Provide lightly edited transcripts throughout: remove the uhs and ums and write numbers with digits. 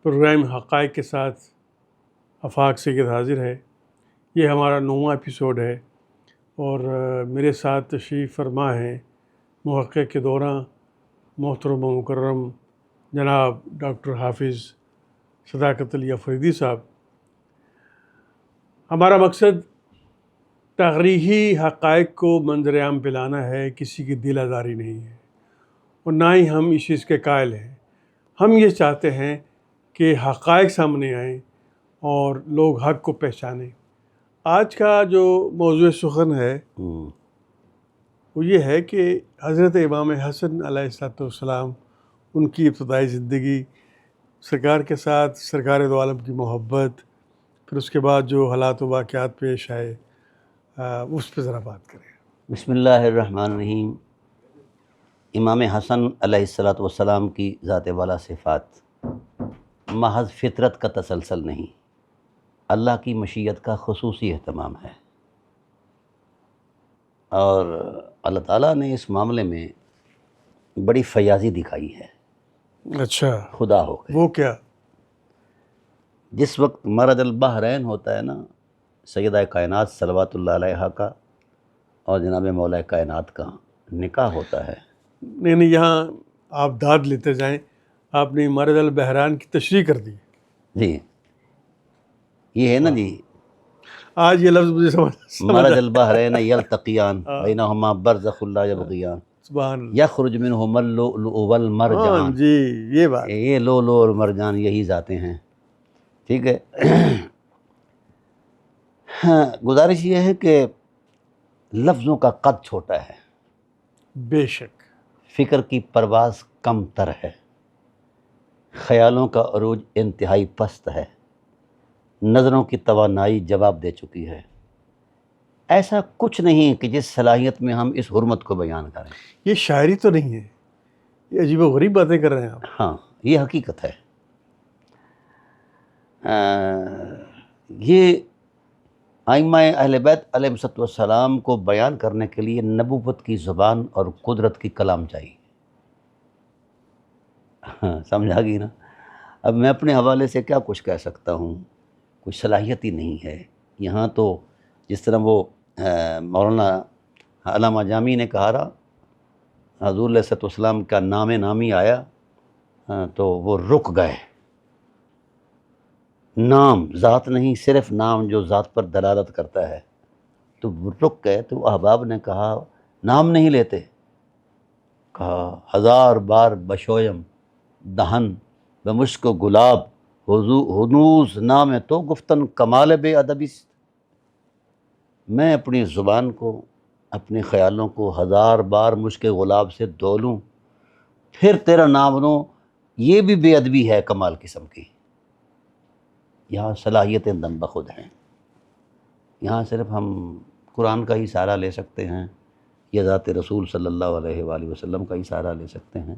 Programme حقائق کے ساتھ آفاق سید حاضر ہے۔ یہ ہمارا 9واں ایپیسوڈ ہے اور میرے ساتھ تشریف فرما ہیں محقق کے دورہ محترم و مکرم جناب ڈاکٹر حافظ صداقت علی افریدی صاحب۔ ہمارا مقصد تاریخی حقائق کو منظر عام پہ لانا ہے، کسی کی دل آزاری نہیں ہے اور نہ ہی ہم اس چیز کے قائل ہیں۔ ہم یہ چاہتے ہیں کہ حقائق سامنے آئیں اور لوگ حق کو پہچانیں۔ آج کا جو موضوع سخن ہے وہ یہ ہے کہ حضرت امام حسن علیہ السلام، ان کی ابتدائی زندگی، سرکار کے ساتھ سرکار دو عالم کی محبت، پھر اس کے بعد جو حالات و واقعات پیش آئے اس پہ ذرا بات کریں۔ بسم اللہ الرحمن الرحیم۔ امام حسن علیہ السلام کی ذات والا صفات محض فطرت کا تسلسل نہیں، اللہ کی مشیت کا خصوصی اہتمام ہے، اور اللہ تعالیٰ نے اس معاملے میں بڑی فیاضی دکھائی ہے۔ اچھا، خدا ہو گئے۔ وہ کیا؟ جس وقت مرج البحرین ہوتا ہے نا، سیدہ کائنات صلوات اللہ علیہا کا اور جناب مولا کائنات کا نکاح ہوتا ہے۔ نہیں، یہاں آپ داد لیتے جائیں، آپ نے مرج البحران کی تشریح کر دی۔ جی، یہ ہے نا جی، آج یہ لفظ مجھے سمجھ مرج البحرین یلتقیان بینہما برزخ لا یبغیان سبحان اللہ۔ یخرج منہما اللؤلؤ والمرجان۔ جی، یہ بات یہ لؤلؤ اور مرجان یہی ذاتیں ہیں، ٹھیک ہے۔ گزارش یہ ہے کہ لفظوں کا قد چھوٹا ہے، بے شک، فکر کی پرواز کم تر ہے، خیالوں کا عروج انتہائی پست ہے، نظروں کی توانائی جواب دے چکی ہے۔ ایسا کچھ نہیں کہ جس صلاحیت میں ہم اس حرمت کو بیان کریں۔ یہ شاعری تو نہیں ہے، یہ عجیب و غریب باتیں کر رہے ہیں آپ۔ ہاں، یہ حقیقت ہے۔ یہ ائمہ اہل بیت علیہ السلام کو بیان کرنے کے لیے نبوت کی زبان اور قدرت کی کلام چاہیے۔ سمجھا گی نا؟ اب میں اپنے حوالے سے کیا کچھ کہہ سکتا ہوں، کوئی صلاحیت ہی نہیں ہے یہاں تو۔ جس طرح وہ مولانا علامہ جامی نے کہا رہا، حضور علیہ السلام کا نام نامی آیا تو وہ رک گئے۔ نام ذات نہیں، صرف نام جو ذات پر دلالت کرتا ہے، تو وہ رک گئے۔ تو احباب نے کہا نام نہیں لیتے؟ کہا ہزار بار بشویم دہن بمشک و گلاب ہنوز نام تو گفتن کمال بے ادبی۔ میں اپنی زبان کو، اپنے خیالوں کو ہزار بار مشک گلاب سے دھو لوں، پھر تیرا نام لوں، یہ بھی بے ادبی ہے کمال قسم کی۔ یہاں صلاحیتیں دم بخود ہیں، یہاں صرف ہم قرآن کا ہی سہارا لے سکتے ہیں یا ذات رسول صلی اللہ علیہ وآلہ وسلم کا ہی سہارا لے سکتے ہیں۔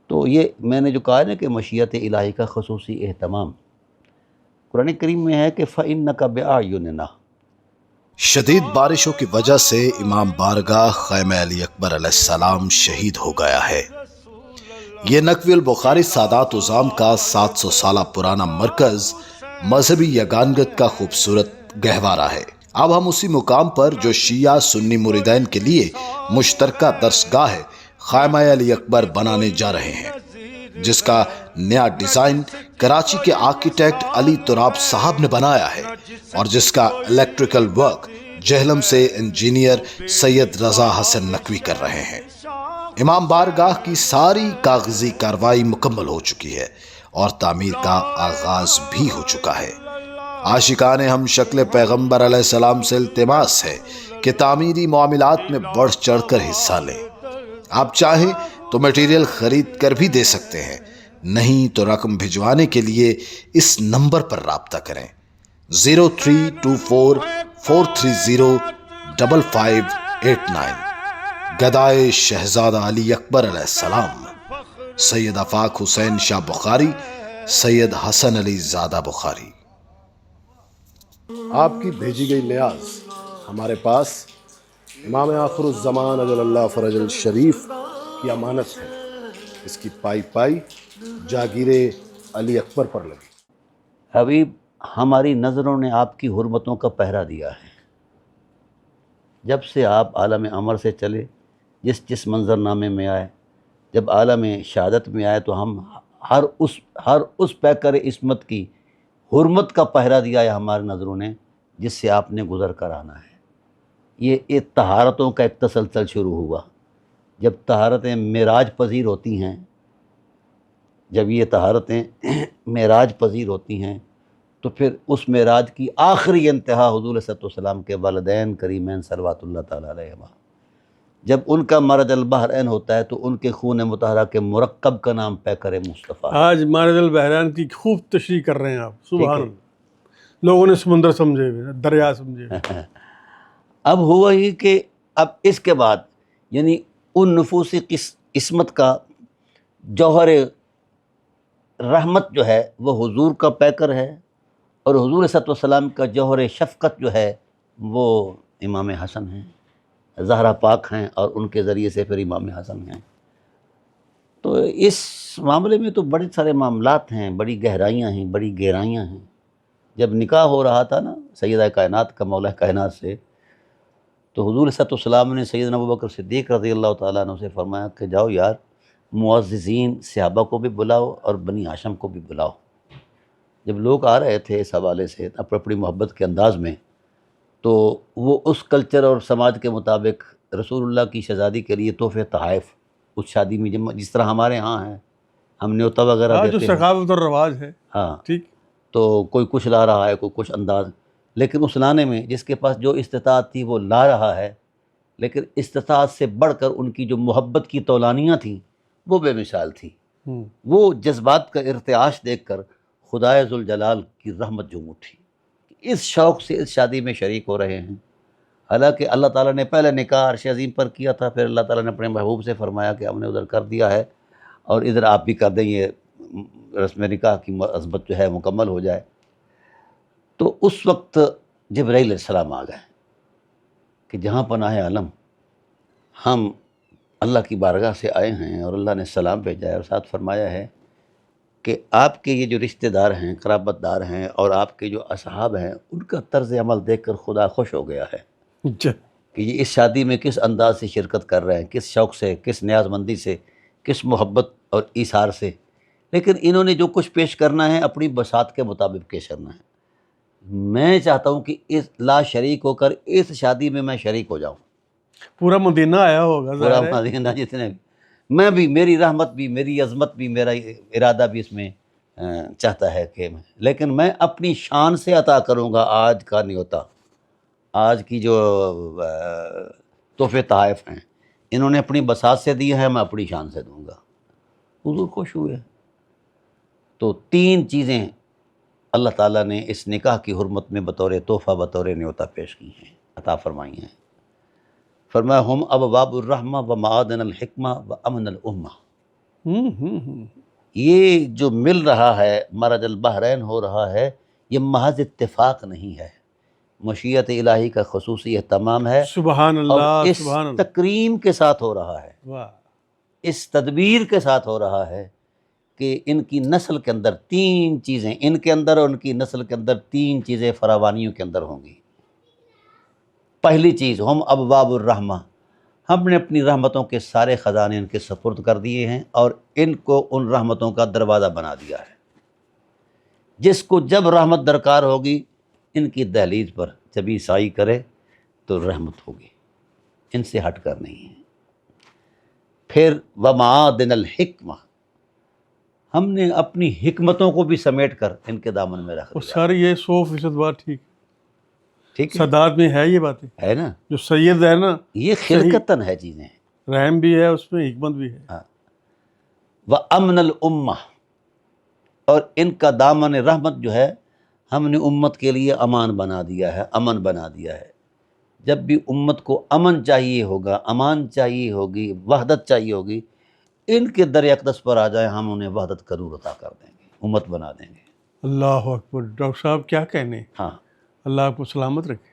تو یہ میں نے جو کہا ہے نا کہ مشیت الہی کا خصوصی اہتمام، قرآن کریم میں ہے کہ فَإِنَّكَ بِأَعْيُنِنَا۔ شدید بارشوں کی وجہ سے امام بارگاہ خیمہ علی اکبر علیہ السلام شہید ہو گیا ہے۔ یہ نقوی البخاری سادات عظام کا 700 سالہ پرانا مرکز مذہبی یگانگت کا خوبصورت گہوارہ ہے۔ اب ہم اسی مقام پر جو شیعہ سنی مریدین کے لیے مشترکہ درسگاہ ہے، خیمہ علی اکبر بنانے جا رہے ہیں، جس کا نیا ڈیزائن کراچی کے آرکیٹیکٹ علی تراب صاحب نے بنایا ہے اور جس کا الیکٹریکل ورک جہلم سے انجینئر سید رضا حسن نقوی کر رہے ہیں۔ امام بارگاہ کی ساری کاغذی کارروائی مکمل ہو چکی ہے اور تعمیر کا آغاز بھی ہو چکا ہے۔ عاشقان ہم شکل پیغمبر علیہ السلام سے التماس ہے کہ تعمیری معاملات میں بڑھ چڑھ کر حصہ لیں۔ آپ چاہیں تو میٹیریل خرید کر بھی دے سکتے ہیں، نہیں تو رقم بھجوانے کے لیے اس نمبر پر رابطہ کریں 0324305589۔ گدائے شہزادہ علی اکبر علیہ السلام، سید آفاق حسین شاہ بخاری، سید حسن علی زادہ بخاری۔ آپ کی بھیجی گئی نیاز ہمارے پاس امام آخر الزمان اجل اللہ فرج الشریف کی امانت ہے۔ اس کی پائی پائی جاگیریں علی اکبر پر لگی۔ حبیب، ہماری نظروں نے آپ کی حرمتوں کا پہرا دیا ہے۔ جب سے آپ عالم امر سے چلے، جس منظر نامے میں آئے، جب عالم شہادت میں آئے، تو ہم ہر اس پیکر عصمت کی حرمت کا پہرا دیا ہے ہماری نظروں نے، جس سے آپ نے گزر کر آنا ہے۔ یہ طہارتوں کا ایک تسلسل شروع ہوا۔ جب طہارتیں معراج پذیر ہوتی ہیں، جب یہ طہارتیں معراج پذیر ہوتی ہیں، تو پھر اس معراج کی آخری انتہا حضور صلی اللہ علیہ وسلم کے والدین کریمین صلوات اللہ تعالیٰ علیہما، جب ان کا مرج البحرین ہوتا ہے، تو ان کے خون مطہرہ کے مرکب کا نام پیکر مصطفیٰ ہے۔ آج مرج البحرین کی خوب تشریح کر رہے ہیں آپ، سبحان ٹھیک ہے۔ اللہ۔ لوگوں نے سمندر سمجھے ہوئے، دریا سمجھے ہوئے۔ اب ہوا ہی کہ اب اس کے بعد یعنی ان نفوسی عصمت کا جوہر رحمت جو ہے وہ حضور کا پیکر ہے، اور حضور صلی اللہ علیہ وسلم کا جوہر شفقت جو ہے وہ امام حسن ہیں، زہرا پاک ہیں، اور ان کے ذریعے سے پھر امام حسن ہیں۔ تو اس معاملے میں تو بڑے سارے معاملات ہیں، بڑی گہرائیاں ہیں، بڑی گہرائیاں ہیں۔ جب نکاح ہو رہا تھا نا سیدہ کائنات کا مولا کائنات سے، تو حضور صلی اللہ علیہ وسلم نے سیدنا ابوبکر صدیق رضی اللہ تعالیٰ عنہ سے فرمایا کہ جاؤ یار، معززین صحابہ کو بھی بلاؤ اور بنی ہاشم کو بھی بلاؤ۔ جب لوگ آ رہے تھے اس حوالے سے اپنی محبت کے انداز میں، تو وہ اس کلچر اور سماج کے مطابق رسول اللہ کی شہزادی کے لیے تحفے تحائف اس شادی میں جس طرح ہمارے ہاں ہیں، ہم نیوتا وغیرہ جو دیتے ہیں، ثقافت اور رواج ہے، ہاں، ٹھیک۔ تو کوئی کچھ لا رہا ہے، کوئی کچھ انداز، لیکن اس لانے میں جس کے پاس جو استطاعت تھی وہ لا رہا ہے، لیکن استطاعت سے بڑھ کر ان کی جو محبت کی تولانیاں تھیں وہ بے مثال تھیں۔ وہ جذبات کا ارتعاش دیکھ کر خدائے ذوالجلال کی رحمت جھوم اٹھی، اس شوق سے اس شادی میں شریک ہو رہے ہیں۔ حالانکہ اللہ تعالیٰ نے پہلے نکاح عرش عظیم پر کیا تھا، پھر اللہ تعالیٰ نے اپنے محبوب سے فرمایا کہ ہم نے ادھر کر دیا ہے، اور ادھر آپ بھی کر دیں، یہ رسم نکاح کی عظمت جو ہے مکمل ہو جائے۔ تو اس وقت جبرائیل علیہ السلام آ گئے کہ جہاں پناہ عالم، ہم اللہ کی بارگاہ سے آئے ہیں، اور اللہ نے سلام بھیجا ہے، اور ساتھ فرمایا ہے کہ آپ کے یہ جو رشتہ دار ہیں، قرابت دار ہیں، اور آپ کے جو اصحاب ہیں، ان کا طرز عمل دیکھ کر خدا خوش ہو گیا ہے کہ یہ اس شادی میں کس انداز سے شرکت کر رہے ہیں، کس شوق سے، کس نیاز مندی سے، کس محبت اور ایثار سے۔ لیکن انہوں نے جو کچھ پیش کرنا ہے اپنی بساط کے مطابق پیش کرنا ہے۔ میں چاہتا ہوں کہ اس لا شریک ہو کر اس شادی میں میں شریک ہو جاؤں، پورا مدینہ آیا ہوگا، پورا ظاہر ہے۔ مدینہ جتنے بھی، میں بھی، میری رحمت بھی، میری عظمت بھی، میرا ارادہ بھی اس میں چاہتا ہے کہ لیکن میں اپنی شان سے عطا کروں گا آج کا نیوتا، آج کی جو تحفے تحائف ہیں انہوں نے اپنی بساط سے دی ہے، میں اپنی شان سے دوں گا۔ حضور خوش ہوئے۔ تو 3 چیزیں اللہ تعالیٰ نے اس نکاح کی حرمت میں بطور تحفہ، بطور نیوتا پیش کی ہیں، عطا فرمائی ہیں۔ فرمایا ہم ابواب الرحمہ و معادن الحکمہ و امن الامہ۔ یہ جو مل رہا ہے، مرج البحرین ہو رہا ہے، یہ محض اتفاق نہیں ہے، مشیت الہی کا خصوصی اہتمام ہے، سبحان اور اللہ، اس سبحان اللہ، تکریم کے ساتھ ہو رہا ہے، واہ۔ اس تدبیر کے ساتھ ہو رہا ہے کہ ان کی نسل کے اندر 3 چیزیں، ان کے اندر اور ان کی نسل کے اندر 3 چیزیں فراوانیوں کے اندر ہوں گی۔ پہلی چیز، ہم ابواب الرحمہ، ہم نے اپنی رحمتوں کے سارے خزانے ان کے سپرد کر دیے ہیں، اور ان کو ان رحمتوں کا دروازہ بنا دیا ہے۔ جس کو جب رحمت درکار ہوگی، ان کی دہلیز پر جب عیسائی کرے تو رحمت ہوگی، ان سے ہٹ کر نہیں ہے۔ پھر ومعادن الحکمہ، ہم نے اپنی حکمتوں کو بھی سمیٹ کر ان کے دامن میں رکھ وہ دیا، ساری یہ 100% بات ٹھیک، ٹھیک ہے، صدات میں ہے یہ باتیں، ہے نا؟ جو سید ہے نا، یہ خلقتاً ہے چیزیں۔ رحم بھی ہے اس میں، حکمت بھی ہے۔ وَأَمْنَ الْأُمَّةِ، اور ان کا دامن رحمت جو ہے ہم نے امت کے لیے امان بنا دیا ہے، امن بنا دیا ہے۔ جب بھی امت کو امن چاہیے ہوگا، امان چاہیے ہوگی، وحدت چاہیے ہوگی، ان کے در اقدس پر آ جائیں، ہم انہیں وحدت ضرور عطا کر دیں گے، امت بنا دیں گے۔ اللہ اکبر، ڈاکٹر صاحب کیا کہنے، ہاں، اللہ آپ کو سلامت رکھے۔